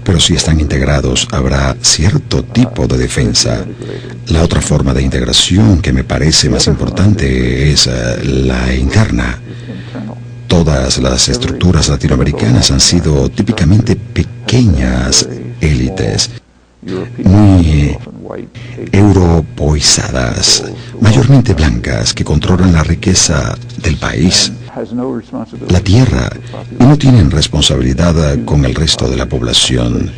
pero si están integrados habrá cierto tipo de defensa. La otra forma de integración que me parece más importante es la interna. Todas las estructuras latinoamericanas han sido típicamente pequeñas élites, muy europoizadas, mayormente blancas, que controlan la riqueza del país, la tierra, y no tienen responsabilidad con el resto de la población,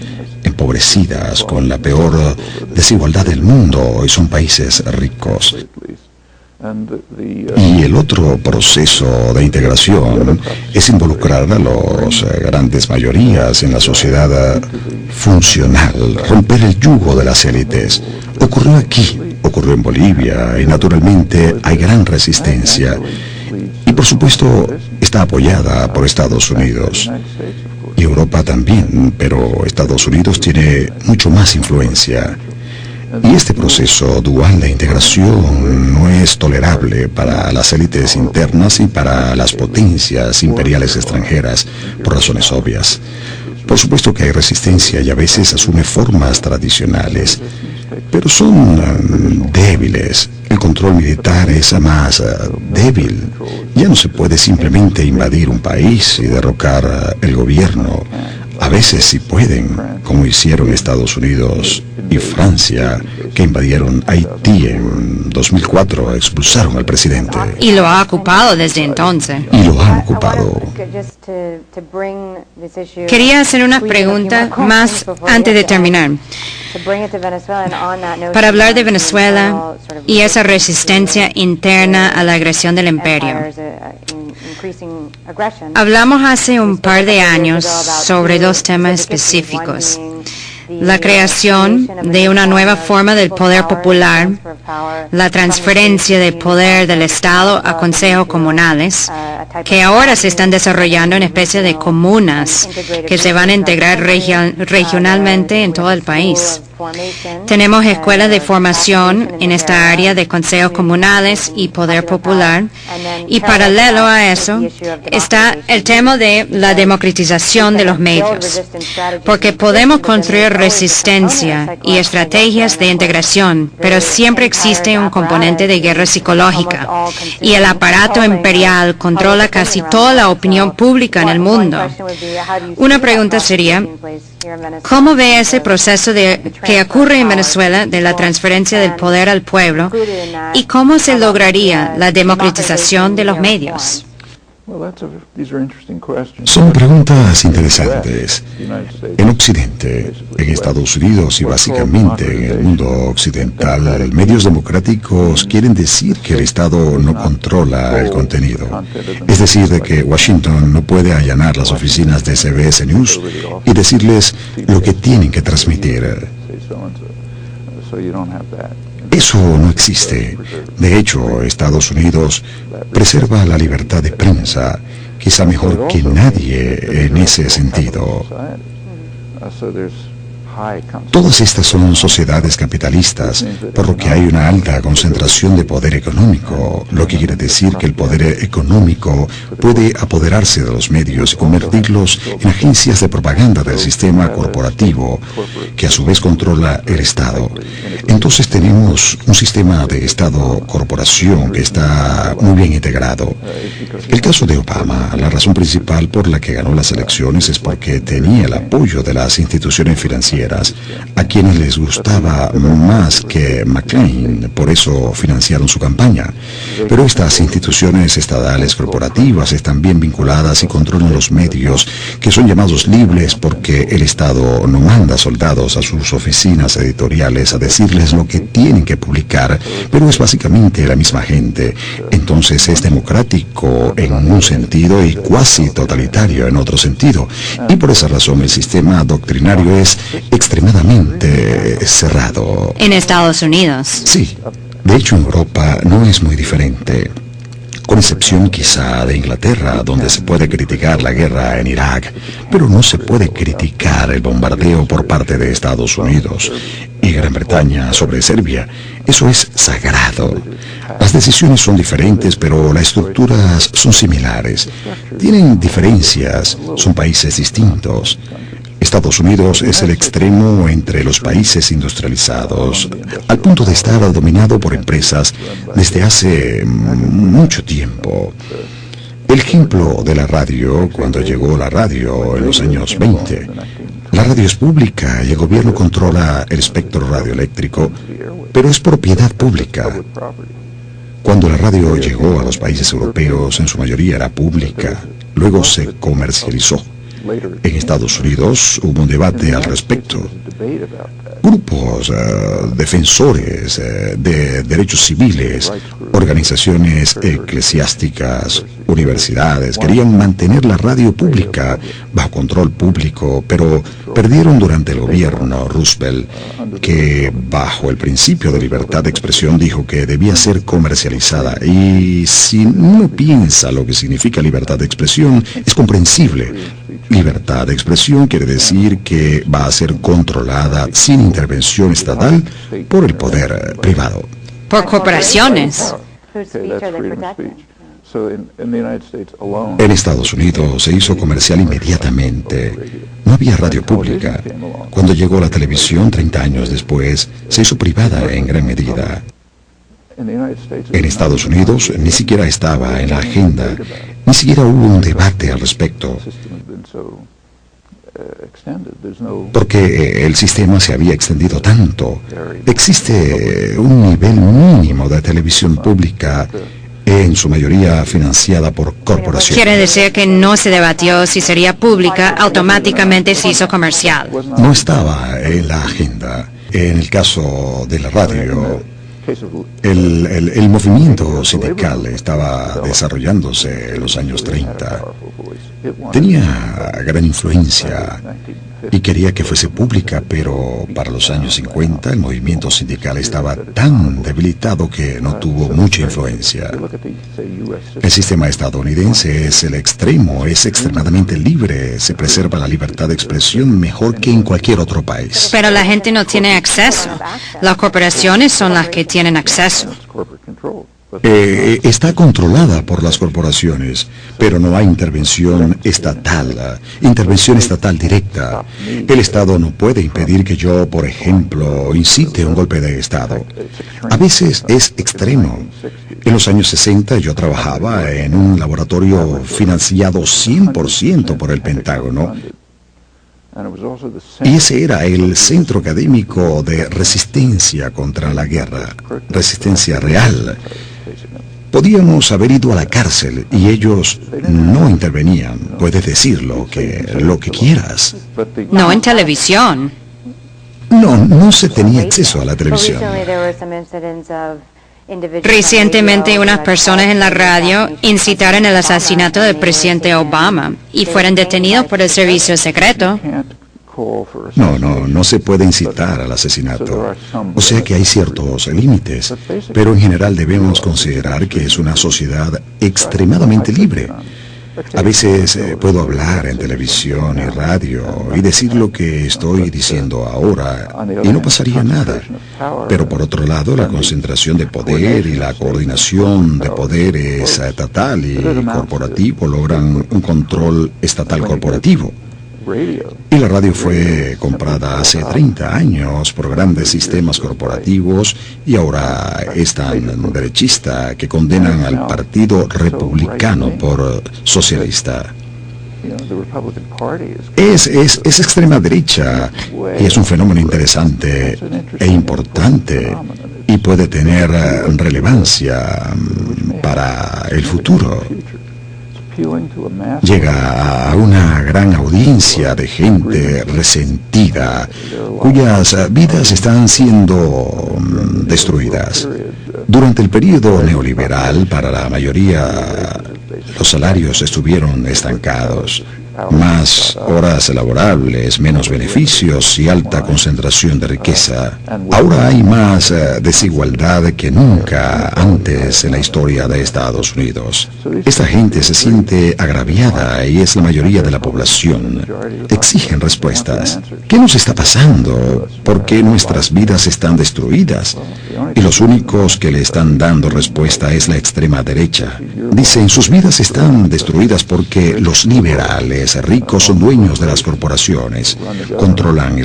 empobrecidas, con la peor desigualdad del mundo, y son países ricos. Y el otro proceso de integración es involucrar a las grandes mayorías en la sociedad funcional, romper el yugo de las élites. Ocurrió aquí, ocurrió en Bolivia, y naturalmente hay gran resistencia. Y por supuesto está apoyada por Estados Unidos. Y Europa también, pero Estados Unidos tiene mucho más influencia. Y este proceso dual de integración no es tolerable para las élites internas y para las potencias imperiales extranjeras, por razones obvias. Por supuesto que hay resistencia y a veces asume formas tradicionales, pero son débiles. El control militar es más débil. Ya no se puede simplemente invadir un país y derrocar el gobierno. A veces sí pueden, como hicieron Estados Unidos y Francia, que invadieron Haití en 2004, expulsaron al presidente. Y lo ha ocupado desde entonces. Y lo han ocupado. Quería hacer una pregunta más antes de terminar. Para hablar de Venezuela y esa resistencia interna a la agresión del imperio. Hablamos hace un par de años sobre dos temas específicos: la creación de una nueva forma del poder popular, la transferencia de poder del Estado a consejos comunales, que ahora se están desarrollando en especie de comunas que se van a integrar regionalmente en todo el país. Tenemos escuelas de formación en esta área de consejos comunales y poder popular, y paralelo a eso está el tema de la democratización de los medios, porque podemos construir resistencia y estrategias de integración, pero siempre existe un componente de guerra psicológica, y el aparato imperial controla casi toda la opinión pública en el mundo. Una pregunta sería: ¿cómo ve ese proceso que ocurre en Venezuela de la transferencia del poder al pueblo, y cómo se lograría la democratización de los medios? Son preguntas interesantes. En Occidente, en Estados Unidos y básicamente en el mundo occidental, medios democráticos quieren decir que el Estado no controla el contenido. Es decir, de que Washington no puede allanar las oficinas de CBS News y decirles lo que tienen que transmitir. Eso no existe. De hecho, Estados Unidos preserva la libertad de prensa, quizá mejor que nadie en ese sentido. Todas estas son sociedades capitalistas, por lo que hay una alta concentración de poder económico, lo que quiere decir que el poder económico puede apoderarse de los medios y convertirlos en agencias de propaganda del sistema corporativo, que a su vez controla el Estado. Entonces tenemos un sistema de Estado-corporación que está muy bien integrado. El caso de Obama, la razón principal por la que ganó las elecciones es porque tenía el apoyo de las instituciones financieras, a quienes les gustaba más que McCain, por eso financiaron su campaña. Pero estas instituciones estatales corporativas están bien vinculadas y controlan los medios, que son llamados libres porque el Estado no manda soldados a sus oficinas editoriales a decirles lo que tienen que publicar, pero es básicamente la misma gente. Entonces es democrático en un sentido y cuasi totalitario en otro sentido. Y por esa razón el sistema doctrinario es extremadamente cerrado. En Estados Unidos. Sí. De hecho, en Europa no es muy diferente, con excepción quizá de Inglaterra, donde se puede criticar la guerra en Irak, pero no se puede criticar el bombardeo por parte de Estados Unidos y Gran Bretaña sobre Serbia. Eso es sagrado. Las decisiones son diferentes, pero las estructuras son similares. Tienen diferencias, son países distintos. Estados Unidos es el extremo entre los países industrializados, al punto de estar dominado por empresas desde hace mucho tiempo. El ejemplo de la radio, cuando llegó la radio en los años 20. La radio es pública y el gobierno controla el espectro radioeléctrico, pero es propiedad pública. Cuando la radio llegó a los países europeos, en su mayoría era pública, luego se comercializó. En Estados Unidos hubo un debate al respecto. Grupos defensores de derechos civiles, organizaciones eclesiásticas, universidades, querían mantener la radio pública bajo control público, pero perdieron durante el gobierno Roosevelt, que bajo el principio de libertad de expresión dijo que debía ser comercializada. Y si uno piensa lo que significa libertad de expresión, es comprensible. Libertad de expresión quiere decir que va a ser controlada sin intervención estatal por el poder privado. Por corporaciones. En Estados Unidos se hizo comercial inmediatamente. No había radio pública. Cuando llegó la televisión 30 años después, se hizo privada en gran medida. En Estados Unidos ni siquiera estaba en la agenda, ni siquiera hubo un debate al respecto, porque el sistema se había extendido tanto. Existe un nivel mínimo de televisión pública, en su mayoría financiada por corporaciones. Quiere decir que no se debatió si sería pública, automáticamente se hizo comercial. No estaba en la agenda. En el caso de la radio, el movimiento sindical estaba desarrollándose en los años 30. Tenía gran influencia y quería que fuese pública, pero para los años 50 el movimiento sindical estaba tan debilitado que no tuvo mucha influencia. El sistema estadounidense es el extremo, es extremadamente libre, se preserva la libertad de expresión mejor que en cualquier otro país. Pero la gente no tiene acceso. Las corporaciones son las que tienen acceso. Está controlada por las corporaciones, pero no hay intervención estatal directa. El Estado no puede impedir que yo, por ejemplo, incite un golpe de Estado. A veces es extremo. En los años 60 yo trabajaba en un laboratorio financiado 100% por el Pentágono. Y ese era el centro académico de resistencia contra la guerra, resistencia real. Podíamos haber ido a la cárcel y ellos no intervenían. Puedes decir lo que quieras. No en televisión. No se tenía acceso a la televisión. Recientemente unas personas en la radio incitaron el asesinato del presidente Obama y fueron detenidos por el servicio secreto. No se puede incitar al asesinato. O sea que hay ciertos límites, pero en general debemos considerar que es una sociedad extremadamente libre. A veces puedo hablar en televisión y radio y decir lo que estoy diciendo ahora y no pasaría nada. Pero por otro lado, la concentración de poder y la coordinación de poderes estatal y corporativo logran un control estatal corporativo. Y la radio fue comprada hace 30 años por grandes sistemas corporativos y ahora es tan derechista que condenan al Partido Republicano por socialista. Es extrema derecha y es un fenómeno interesante e importante y puede tener relevancia para el futuro. Llega a una gran audiencia de gente resentida, cuyas vidas están siendo destruidas. Durante el periodo neoliberal, para la mayoría, los salarios estuvieron estancados. Más horas laborables, menos beneficios y alta concentración de riqueza. Ahora hay más desigualdad que nunca antes en la historia de Estados Unidos. Esta gente se siente agraviada y es la mayoría de la población. Exigen respuestas. ¿Qué nos está pasando? ¿Por qué nuestras vidas están destruidas? Y los únicos que le están dando respuesta es la extrema derecha. Dicen, sus vidas están destruidas porque los liberales jeques ricos son dueños de las corporaciones, controlan